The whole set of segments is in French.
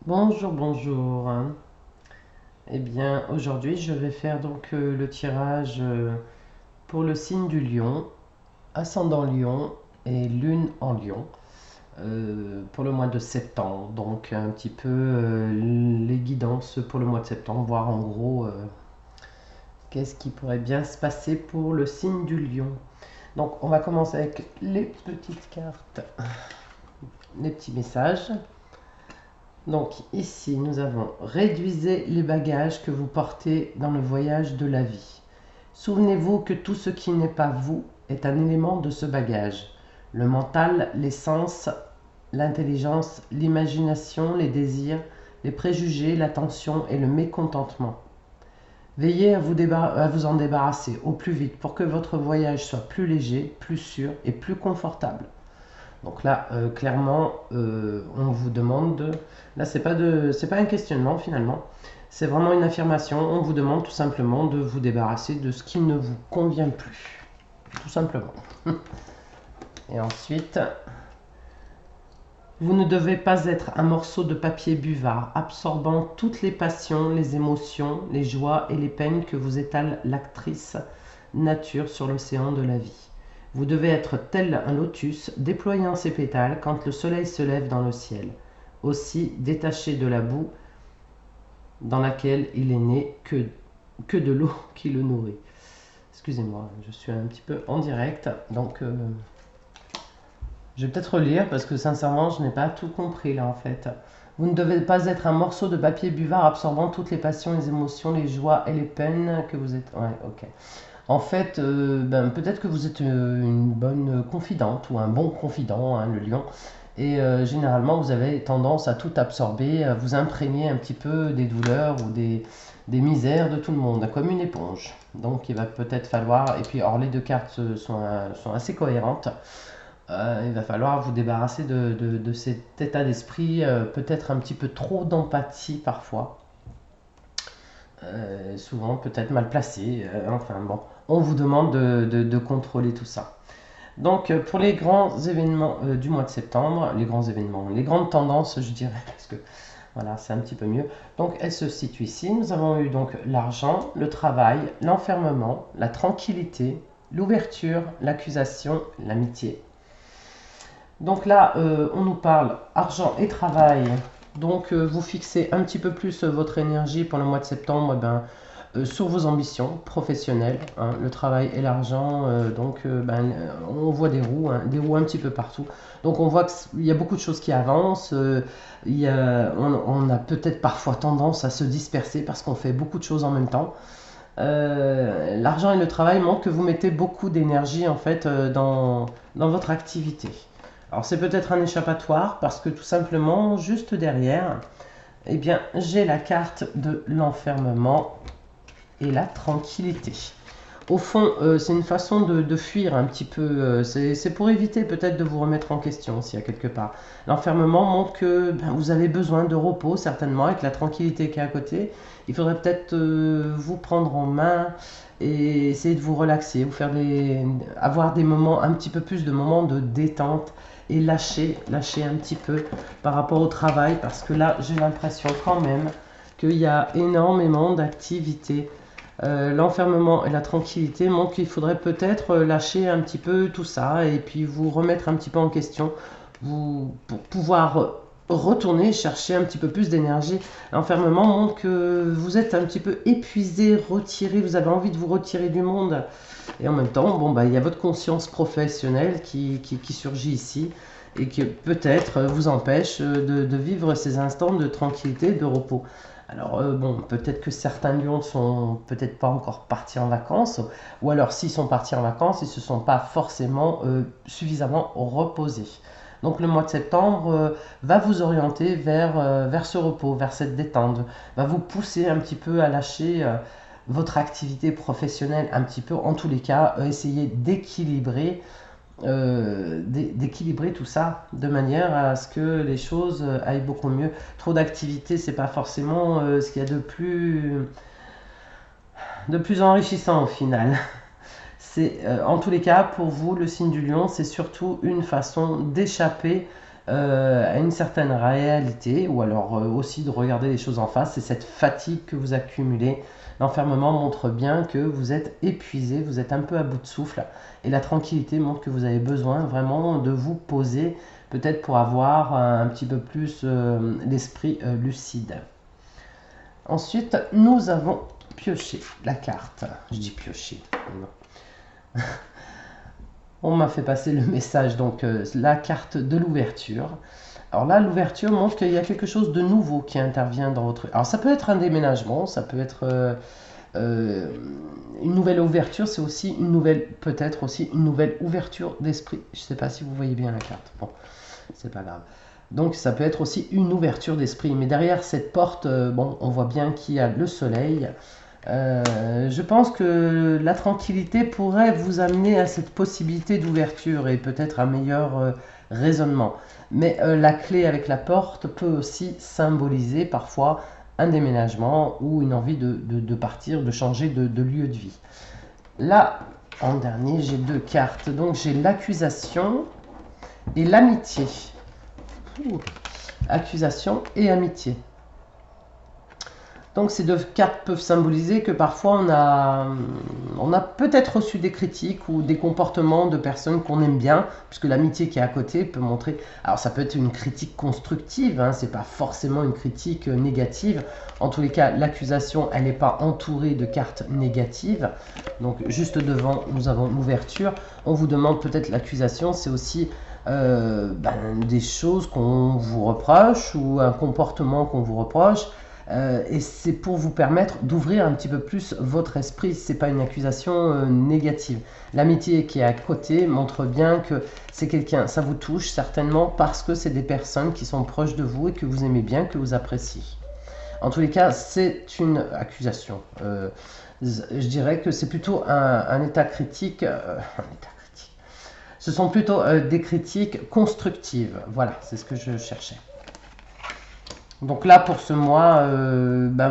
Bonjour, bonjour. Eh bien, aujourd'hui, je vais faire donc le tirage pour le signe du lion, ascendant lion et lune en lion pour le mois de septembre. Donc, un petit peu les guidances pour le mois de septembre, voir en gros qu'est-ce qui pourrait bien se passer pour le signe du lion. Donc, on va commencer avec les petites cartes, les petits messages. Donc ici, nous avons réduisez les bagages que vous portez dans le voyage de la vie. Souvenez-vous que tout ce qui n'est pas vous est un élément de ce bagage. Le mental, les sens, l'intelligence, l'imagination, les désirs, les préjugés, l'attention et le mécontentement. Veillez à vous en débarrasser au plus vite pour que votre voyage soit plus léger, plus sûr et plus confortable. Donc là, clairement, on vous demande là, c'est pas un questionnement finalement. C'est vraiment une affirmation. On vous demande tout simplement de vous débarrasser de ce qui ne vous convient plus. Tout simplement. Et ensuite, vous ne devez pas être un morceau de papier buvard, absorbant toutes les passions, les émotions, les joies et les peines que vous étale l'actrice nature sur l'océan de la vie. Vous devez être tel un lotus, déployant ses pétales quand le soleil se lève dans le ciel. Aussi détaché de la boue dans laquelle il est né que de l'eau qui le nourrit. Excusez-moi, je suis un petit peu en direct, donc je vais peut-être relire parce que sincèrement, je n'ai pas tout compris là en fait. Vous ne devez pas être un morceau de papier buvard absorbant toutes les passions, les émotions, les joies et les peines que vous êtes. Ouais, ok. En fait, peut-être que vous êtes une bonne confidente ou un bon confident, hein, le lion. Et généralement, vous avez tendance à tout absorber, à vous imprégner un petit peu des douleurs ou des misères de tout le monde, comme une éponge. Donc, il va peut-être falloir, et puis, or, les deux cartes sont assez cohérentes. Il va falloir vous débarrasser de cet état d'esprit, peut-être un petit peu trop d'empathie parfois. Souvent peut-être mal placé. Enfin bon, on vous demande de contrôler tout ça. Donc pour les grands événements du mois de septembre, les grands événements, les grandes tendances, je dirais, parce que voilà, c'est un petit peu mieux. Donc elle se situe ici. Nous avons eu donc l'argent, le travail, l'enfermement, la tranquillité, l'ouverture, l'accusation, l'amitié. Donc là, on nous parle argent et travail. Donc vous fixez un petit peu plus votre énergie pour le mois de septembre, sur vos ambitions professionnelles, hein, le travail et l'argent. On voit des roues un petit peu partout. Donc on voit qu'il y a beaucoup de choses qui avancent. On a peut-être parfois tendance à se disperser parce qu'on fait beaucoup de choses en même temps. L'argent et le travail montrent que vous mettez beaucoup d'énergie en fait dans votre activité. Alors c'est peut-être un échappatoire parce que tout simplement, juste derrière, eh bien, j'ai la carte de l'enfermement et la tranquillité. Au fond, c'est une façon de fuir un petit peu. C'est pour éviter peut-être de vous remettre en question s'il y a quelque part. L'enfermement montre que vous avez besoin de repos certainement avec la tranquillité qui est à côté. Il faudrait peut-être vous prendre en main et essayer de vous relaxer, avoir des moments, un petit peu plus de moments de détente et lâcher un petit peu par rapport au travail parce que là j'ai l'impression quand même qu'il y a énormément d'activités. L'enfermement et la tranquillité montrent qu'il faudrait peut-être lâcher un petit peu tout ça et puis vous remettre un petit peu en question pour pouvoir retourner chercher un petit peu plus d'énergie. L'enfermement montre que vous êtes un petit peu épuisé, retiré, vous avez envie de vous retirer du monde. Et en même temps, il y a votre conscience professionnelle qui surgit ici et qui peut-être vous empêche de vivre ces instants de tranquillité, de repos. Alors peut-être que certains lions ne sont peut-être pas encore partis en vacances, ou alors s'ils sont partis en vacances, ils ne se sont pas forcément suffisamment reposés. Donc le mois de septembre va vous orienter vers ce repos, vers cette détente, va vous pousser un petit peu à lâcher votre activité professionnelle un petit peu, en tous les cas, essayer d'équilibrer tout ça de manière à ce que les choses aillent beaucoup mieux. Trop d'activité, c'est pas forcément ce qu'il y a de plus enrichissant au final. C'est en tous les cas pour vous le signe du lion, c'est surtout une façon d'échapper à une certaine réalité, ou alors aussi de regarder les choses en face. C'est cette fatigue que vous accumulez. L'enfermement montre bien que vous êtes épuisé, vous êtes un peu à bout de souffle, et la tranquillité montre que vous avez besoin vraiment de vous poser, peut-être pour avoir un petit peu plus l'esprit lucide. Ensuite, nous avons pioché la carte. Je dis piocher, non. On m'a fait passer le message, donc la carte de l'ouverture. Alors là, l'ouverture montre qu'il y a quelque chose de nouveau qui intervient dans votre... Alors ça peut être un déménagement, ça peut être une nouvelle ouverture, c'est aussi une nouvelle, peut-être aussi une nouvelle ouverture d'esprit. Je ne sais pas si vous voyez bien la carte. Bon, c'est pas grave. Donc ça peut être aussi une ouverture d'esprit. Mais derrière cette porte, bon, on voit bien qu'il y a le soleil. Je pense que la tranquillité pourrait vous amener à cette possibilité d'ouverture et peut-être un meilleur raisonnement. Mais la clé avec la porte peut aussi symboliser parfois un déménagement ou une envie de partir, de changer de lieu de vie. Là, en dernier, j'ai deux cartes. Donc j'ai l'accusation et l'amitié. Accusation et amitié. Donc ces deux cartes peuvent symboliser que parfois on a peut-être reçu des critiques ou des comportements de personnes qu'on aime bien, puisque l'amitié qui est à côté peut montrer... Alors ça peut être une critique constructive, hein, c'est pas forcément une critique négative. En tous les cas, l'accusation, elle n'est pas entourée de cartes négatives. Donc juste devant, nous avons l'ouverture. On vous demande peut-être l'accusation, c'est aussi... des choses qu'on vous reproche ou un comportement qu'on vous reproche. Et c'est pour vous permettre d'ouvrir un petit peu plus votre esprit. C'est pas une accusation négative. L'amitié qui est à côté montre bien que c'est quelqu'un, ça vous touche certainement parce que c'est des personnes qui sont proches de vous et que vous aimez bien, que vous appréciez. En tous les cas, c'est une accusation. Je dirais que c'est plutôt un état critique. Ce sont plutôt des critiques constructives. Voilà, c'est ce que je cherchais. Donc là, pour ce mois,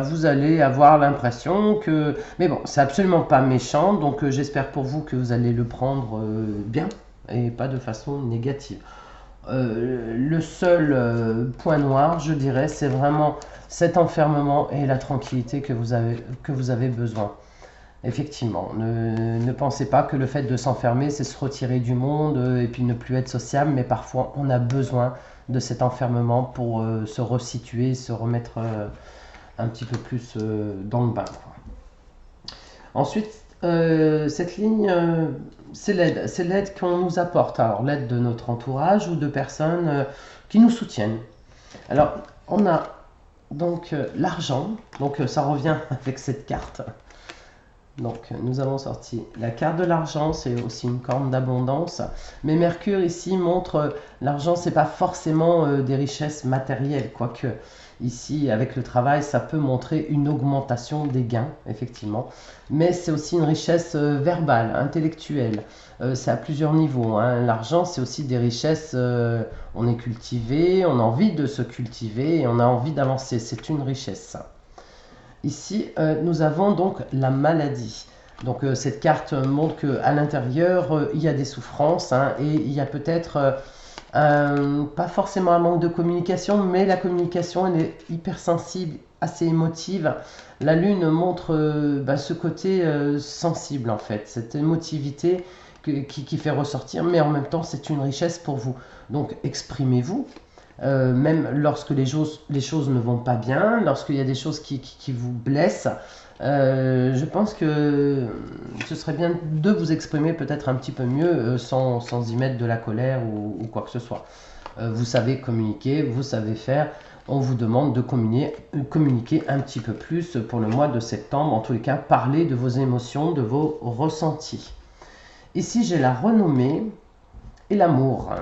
vous allez avoir l'impression que... Mais bon, c'est absolument pas méchant, donc j'espère pour vous que vous allez le prendre bien et pas de façon négative. Le seul point noir, je dirais, c'est vraiment cet enfermement et la tranquillité que vous avez besoin. Effectivement, ne pensez pas que le fait de s'enfermer, c'est se retirer du monde et puis ne plus être sociable, mais parfois on a besoin de cet enfermement pour se resituer, se remettre un petit peu plus dans le bain, quoi. Ensuite, cette ligne, c'est l'aide qu'on nous apporte, alors l'aide de notre entourage ou de personnes qui nous soutiennent. Alors, on a donc l'argent, donc ça revient avec cette carte. Donc nous avons sorti la carte de l'argent, c'est aussi une corne d'abondance. Mais Mercure ici montre l'argent, c'est pas forcément des richesses matérielles, quoique ici avec le travail ça peut montrer une augmentation des gains, effectivement. Mais c'est aussi une richesse verbale, intellectuelle. C'est à plusieurs niveaux, hein. L'argent c'est aussi des richesses, on est cultivé, on a envie de se cultiver et on a envie d'avancer, c'est une richesse. Ici, nous avons donc la maladie. Donc cette carte montre qu'à l'intérieur, il y a des souffrances, hein, et il y a peut-être, pas forcément un manque de communication, mais la communication, elle est hypersensible, assez émotive. La lune montre ce côté sensible, en fait, cette émotivité qui fait ressortir, mais en même temps, c'est une richesse pour vous. Donc exprimez-vous. Même lorsque les choses ne vont pas bien, lorsqu'il y a des choses qui vous blessent, je pense que ce serait bien de vous exprimer peut-être un petit peu mieux sans y mettre de la colère ou quoi que ce soit. Vous savez communiquer, vous savez faire. On vous demande de communiquer un petit peu plus pour le mois de septembre. En tous les cas, parler de vos émotions, de vos ressentis. Ici, j'ai la renommée et l'amour.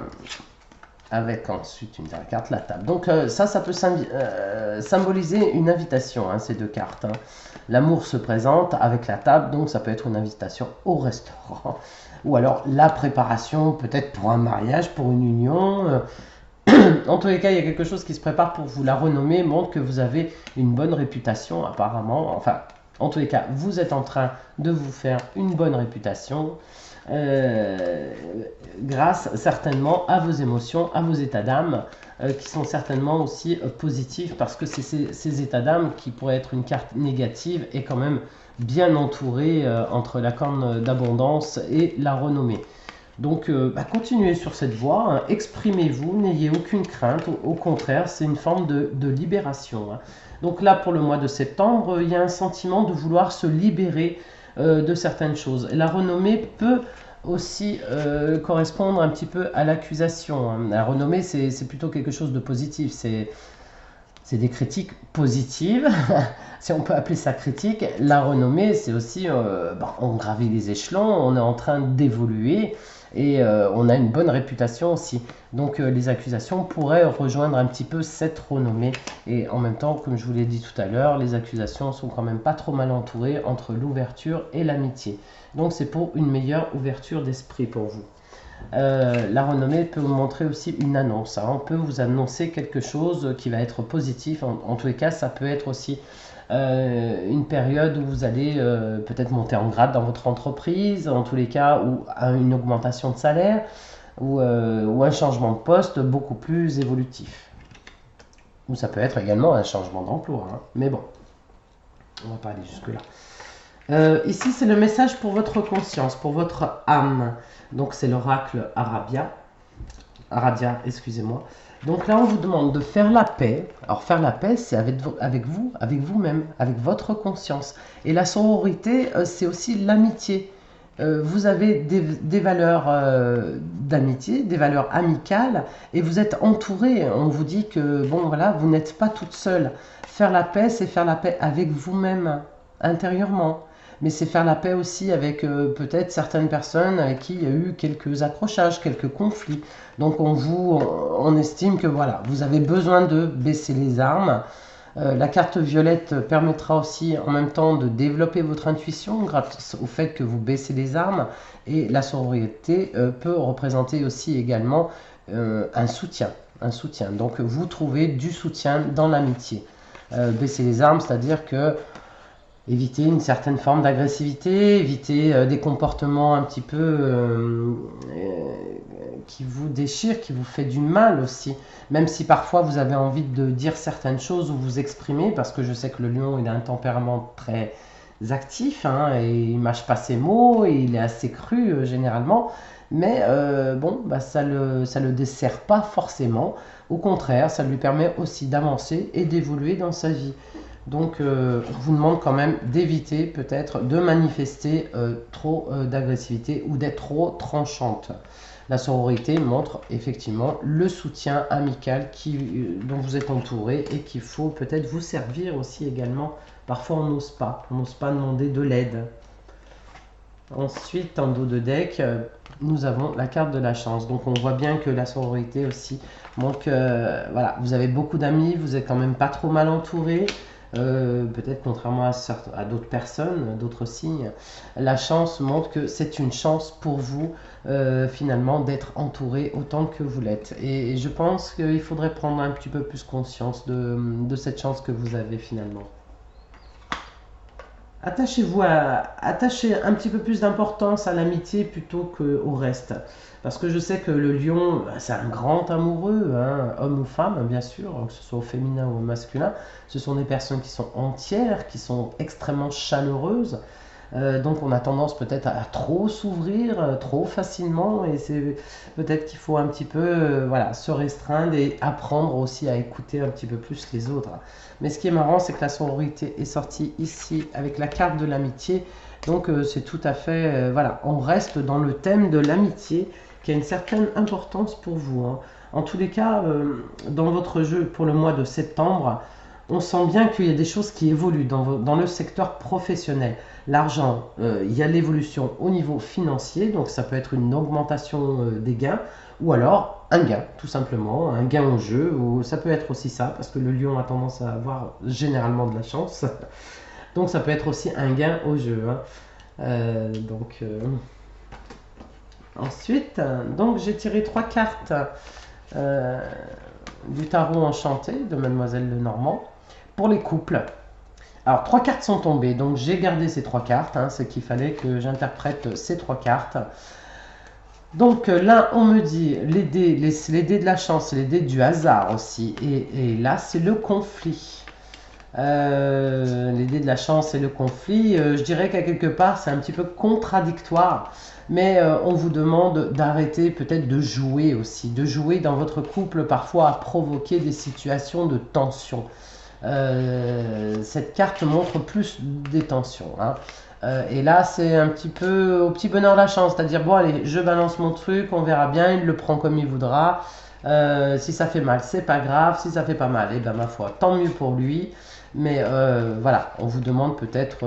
Avec ensuite une dernière carte, la table. Donc ça peut symboliser une invitation, hein, ces deux cartes, hein. L'amour se présente avec la table, donc ça peut être une invitation au restaurant. Ou alors la préparation, peut-être pour un mariage, pour une union. En tous les cas, il y a quelque chose qui se prépare pour vous. La renommée montre que vous avez une bonne réputation, apparemment. Enfin, en tous les cas, vous êtes en train de vous faire une bonne réputation. euh, grâce certainement à vos émotions, à vos états d'âme, qui sont certainement aussi positifs, parce que c'est ces états d'âme qui pourraient être une carte négative et quand même bien entourée entre la corne d'abondance et la renommée. Donc continuez sur cette voie, hein, exprimez-vous, n'ayez aucune crainte, au contraire c'est une forme de libération. Hein. Donc là pour le mois de septembre, il y a un sentiment de vouloir se libérer de certaines choses. Et la renommée peut aussi correspondre un petit peu à l'accusation. Hein. La renommée c'est plutôt quelque chose de positif, c'est des critiques positives, si on peut appeler ça critique. La renommée, c'est aussi, on gravit les échelons, on est en train d'évoluer et on a une bonne réputation aussi. Donc les accusations pourraient rejoindre un petit peu cette renommée. Et en même temps, comme je vous l'ai dit tout à l'heure, les accusations sont quand même pas trop mal entourées entre l'ouverture et l'amitié. Donc c'est pour une meilleure ouverture d'esprit pour vous. La renommée peut vous montrer aussi une annonce. Hein. On peut vous annoncer quelque chose qui va être positif. En tous les cas, ça peut être aussi une période où vous allez peut-être monter en grade dans votre entreprise, en tous les cas, ou une augmentation de salaire, ou un changement de poste beaucoup plus évolutif. Ou ça peut être également un changement d'emploi. Hein. Mais bon, on va pas aller jusque-là. Ici, c'est le message pour votre conscience, pour votre âme. Donc, c'est l'oracle Aradia, excusez-moi. Donc là, on vous demande de faire la paix. Alors, faire la paix, c'est avec vous, avec vous-même, avec votre conscience. Et la sororité, c'est aussi l'amitié. Vous avez des valeurs d'amitié, des valeurs amicales, et vous êtes entouré. On vous dit que, bon, voilà, vous n'êtes pas toute seule. Faire la paix, c'est faire la paix avec vous-même, intérieurement. Mais c'est faire la paix aussi avec peut-être certaines personnes avec qui il y a eu quelques accrochages, quelques conflits. Donc on estime que voilà, vous avez besoin de baisser les armes. La carte violette permettra aussi en même temps de développer votre intuition grâce au fait que vous baissez les armes. Et la sororité peut représenter aussi également un soutien. Donc vous trouvez du soutien dans l'amitié. Baisser les armes, c'est-à-dire que éviter une certaine forme d'agressivité, éviter des comportements un petit peu qui vous déchirent, qui vous fait du mal aussi. Même si parfois vous avez envie de dire certaines choses ou vous exprimer, parce que je sais que le lion il a un tempérament très actif, hein, et il mâche pas ses mots, et il est assez cru généralement. Mais ça le dessert pas forcément. Au contraire, ça lui permet aussi d'avancer et d'évoluer dans sa vie. Donc, on vous demande quand même d'éviter peut-être de manifester trop d'agressivité ou d'être trop tranchante. La sororité montre effectivement le soutien amical dont vous êtes entouré et qu'il faut peut-être vous servir aussi également. Parfois, on n'ose pas demander de l'aide. Ensuite, en dos de deck, nous avons la carte de la chance. Donc, on voit bien que la sororité aussi. Donc, voilà, vous avez beaucoup d'amis, vous êtes quand même pas trop mal entouré. Peut-être contrairement à d'autres personnes, d'autres signes, la chance montre que c'est une chance pour vous finalement d'être entouré autant que vous l'êtes. Et je pense qu'il faudrait prendre un petit peu plus conscience de cette chance que vous avez finalement. Attachez un petit peu plus d'importance à l'amitié plutôt qu'au reste. Parce que je sais que le lion, c'est un grand amoureux, hein, homme ou femme, bien sûr, que ce soit au féminin ou au masculin. Ce sont des personnes qui sont entières, qui sont extrêmement chaleureuses. Donc on a tendance peut-être à trop s'ouvrir, trop facilement. Et c'est peut-être qu'il faut un petit peu se restreindre et apprendre aussi à écouter un petit peu plus les autres. Mais ce qui est marrant, c'est que la sororité est sortie ici avec la carte de l'amitié. Donc c'est tout à fait, on reste dans le thème de l'amitié qui a une certaine importance pour vous. Hein. En tous les cas, dans votre jeu pour le mois de septembre, on sent bien qu'il y a des choses qui évoluent dans le secteur professionnel. L'argent, il y a l'évolution au niveau financier, donc ça peut être une augmentation des gains, ou alors un gain, tout simplement, un gain au jeu, ou ça peut être aussi ça, parce que le lion a tendance à avoir généralement de la chance. Donc ça peut être aussi un gain au jeu. Hein. Ensuite, donc j'ai tiré 3 cartes du tarot enchanté de Mademoiselle Lenormand pour les couples. Alors, 3 cartes sont tombées, donc j'ai gardé ces 3 cartes, hein, c'est qu'il fallait que j'interprète ces 3 cartes. Donc là, on me dit les dés, les dés de la chance, les dés du hasard aussi, et là, c'est le conflit. Les dés de la chance et le conflit, je dirais qu'à quelque part, c'est un petit peu contradictoire, mais on vous demande d'arrêter peut-être de jouer aussi, de jouer dans votre couple parfois à provoquer des situations de tension. Cette carte montre plus des tensions, hein. Et là, c'est un petit peu au petit bonheur la chance, c'est-à-dire, bon, allez, je balance mon truc, on verra bien, il le prend comme il voudra. Si ça fait mal, c'est pas grave. Si ça fait pas mal, et ben ma foi, tant mieux pour lui. Mais voilà, on vous demande peut-être,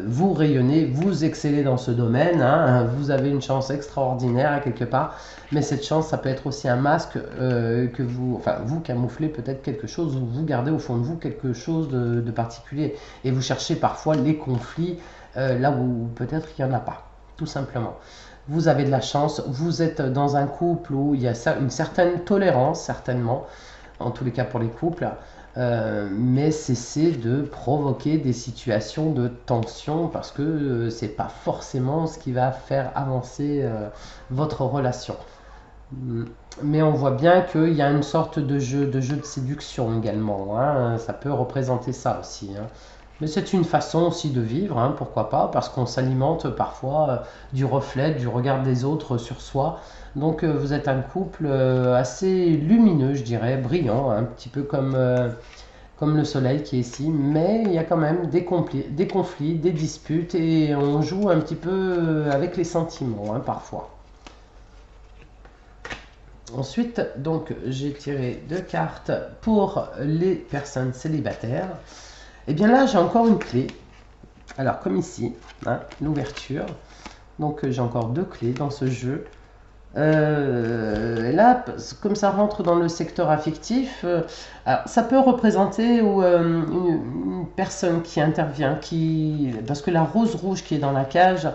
vous rayonnez, vous excellez dans ce domaine, hein, vous avez une chance extraordinaire à quelque part, mais cette chance, ça peut être aussi un masque que vous, enfin vous camouflez peut-être quelque chose, ou vous gardez au fond de vous quelque chose de particulier, et vous cherchez parfois les conflits là où peut-être il n'y en a pas, tout simplement. Vous avez de la chance, vous êtes dans un couple où il y a une certaine tolérance, certainement, en tous les cas pour les couples, mais cessez de provoquer des situations de tension parce que c'est pas forcément ce qui va faire avancer votre relation. Mais on voit bien qu'il y a une sorte de jeu de séduction également, hein. Ça peut représenter ça aussi, hein. Mais c'est une façon aussi de vivre, hein, pourquoi pas, parce qu'on s'alimente parfois du reflet, du regard des autres sur soi. Donc vous êtes un couple assez lumineux, je dirais, brillant, un petit peu comme le soleil qui est ici, mais il y a quand même des conflits, des disputes, et on joue un petit peu avec les sentiments, hein, parfois. Ensuite, donc, j'ai tiré 2 cartes pour les personnes célibataires. Et bien là, j'ai encore une clé. Alors, comme ici, hein, l'ouverture. Donc, j'ai encore 2 clés dans ce jeu. Et là, comme ça rentre dans le secteur affectif, alors, ça peut représenter une personne qui intervient, parce que la rose rouge qui est dans la cage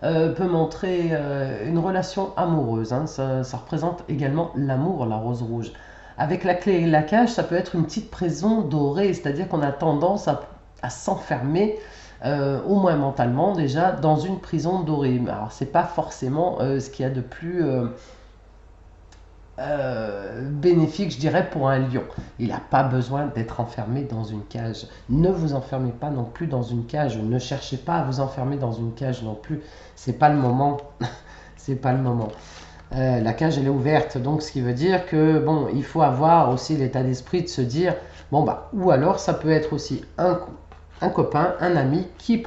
peut montrer une relation amoureuse, hein. Ça représente également l'amour, la rose rouge. Avec la clé et la cage, ça peut être une petite prison dorée, c'est-à-dire qu'on a tendance à s'enfermer, au moins mentalement déjà, dans une prison dorée. Alors, c'est pas forcément ce qu'il y a de plus bénéfique, je dirais, pour un lion. Il n'a pas besoin d'être enfermé dans une cage. Ne vous enfermez pas non plus dans une cage. Ne cherchez pas à vous enfermer dans une cage non plus. C'est pas le moment. C'est pas le moment. La cage, elle est ouverte, donc ce qui veut dire que bon, il faut avoir aussi l'état d'esprit de se dire bon bah, ou alors ça peut être aussi un copain, un ami qui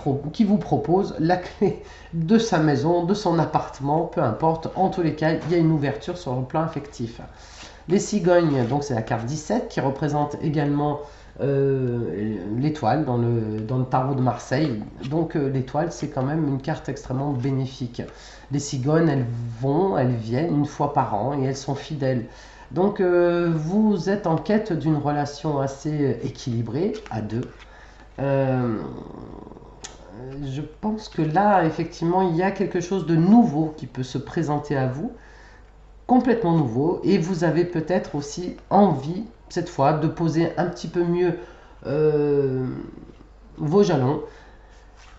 vous propose la clé de sa maison, de son appartement, peu importe. En tous les cas, il y a une ouverture sur le plan affectif. Les cigognes, donc c'est la carte 17 qui représente également l'étoile dans le tarot de Marseille. Donc l'étoile, c'est quand même une carte extrêmement bénéfique. Les cigognes, elles viennent une fois par an et elles sont fidèles. Donc vous êtes en quête d'une relation assez équilibrée à deux. Je pense que là, effectivement, il y a quelque chose de nouveau qui peut se présenter à vous, complètement nouveau, et vous avez peut-être aussi envie, cette fois, de poser un petit peu mieux vos jalons,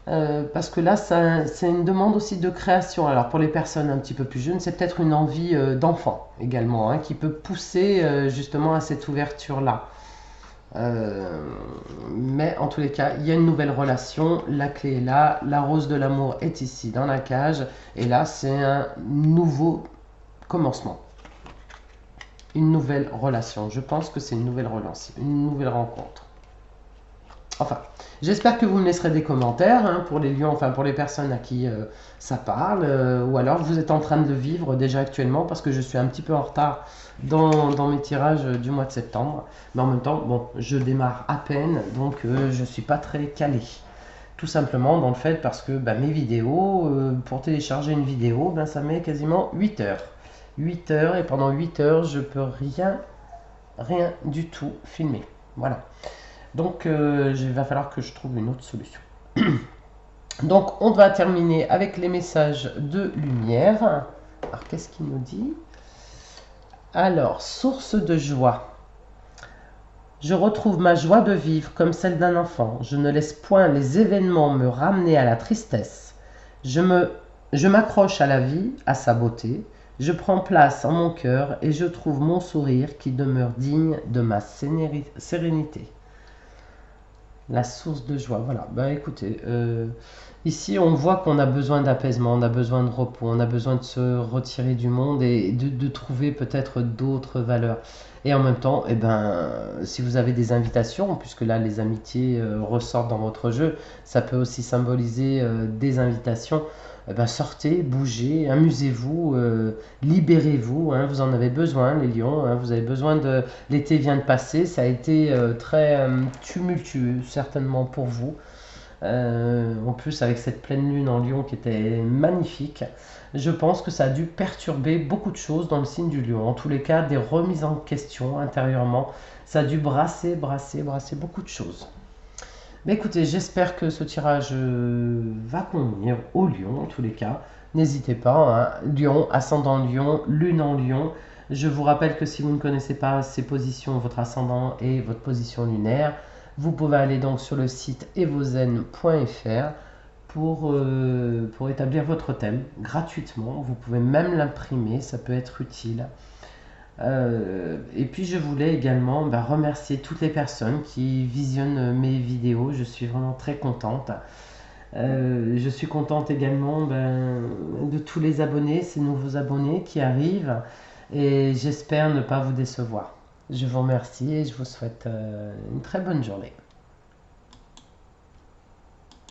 parce que là, c'est une demande aussi de création. Alors, pour les personnes un petit peu plus jeunes, c'est peut-être une envie d'enfant également, hein, qui peut pousser justement à cette ouverture-là. Mais en tous les cas, il y a une nouvelle relation, la clé est là, la rose de l'amour est ici dans la cage, et là c'est un nouveau commencement, une nouvelle relation. Je pense que c'est une nouvelle relation, une nouvelle rencontre. Enfin, j'espère que vous me laisserez des commentaires, hein, pour les lions, enfin pour les personnes à qui ça parle, ou alors vous êtes en train de le vivre déjà actuellement, parce que je suis un petit peu en retard dans mes tirages du mois de septembre. Mais en même temps, bon, je démarre à peine, donc je ne suis pas très calé. Tout simplement dans le fait parce que bah, mes vidéos, pour télécharger une vidéo, ben, ça met quasiment 8 heures. 8 heures, et pendant 8 heures, je peux rien du tout filmer. Voilà. Donc il va falloir que je trouve une autre solution. Donc on va terminer avec les messages de lumière. Alors qu'est-ce qu'il nous dit? Alors, source de joie. Je retrouve ma joie de vivre comme celle d'un enfant. Je ne laisse point les événements me ramener à la tristesse. Je m'accroche à la vie, à sa beauté. Je prends place en mon cœur et je trouve mon sourire qui demeure digne de ma sérénité. La source de joie. Voilà. Ben écoutez, ici on voit qu'on a besoin d'apaisement, on a besoin de repos, on a besoin de se retirer du monde et de trouver peut-être d'autres valeurs. Et en même temps, eh ben, si vous avez des invitations, puisque là les amitiés ressortent dans votre jeu, ça peut aussi symboliser des invitations. Eh ben, sortez, bougez, amusez-vous, libérez-vous, hein, vous en avez besoin les lions, hein, vous avez besoin de... L'été vient de passer, ça a été très tumultueux certainement pour vous. En plus avec cette pleine lune en lion qui était magnifique, je pense que ça a dû perturber beaucoup de choses dans le signe du lion. En tous les cas, des remises en question intérieurement, ça a dû brasser beaucoup de choses. Mais écoutez, j'espère que ce tirage va convenir au lion, en tous les cas. N'hésitez pas, hein. Lion, ascendant lion, lune en lion. Je vous rappelle que si vous ne connaissez pas ces positions, votre ascendant et votre position lunaire, vous pouvez aller donc sur le site evozen.fr pour établir votre thème gratuitement. Vous pouvez même l'imprimer, ça peut être utile. Et puis je voulais également remercier toutes les personnes qui visionnent mes vidéos. Je suis vraiment très contente. Je suis contente également de tous les abonnés, ces nouveaux abonnés qui arrivent. Et j'espère ne pas vous décevoir. Je vous remercie et je vous souhaite une très bonne journée.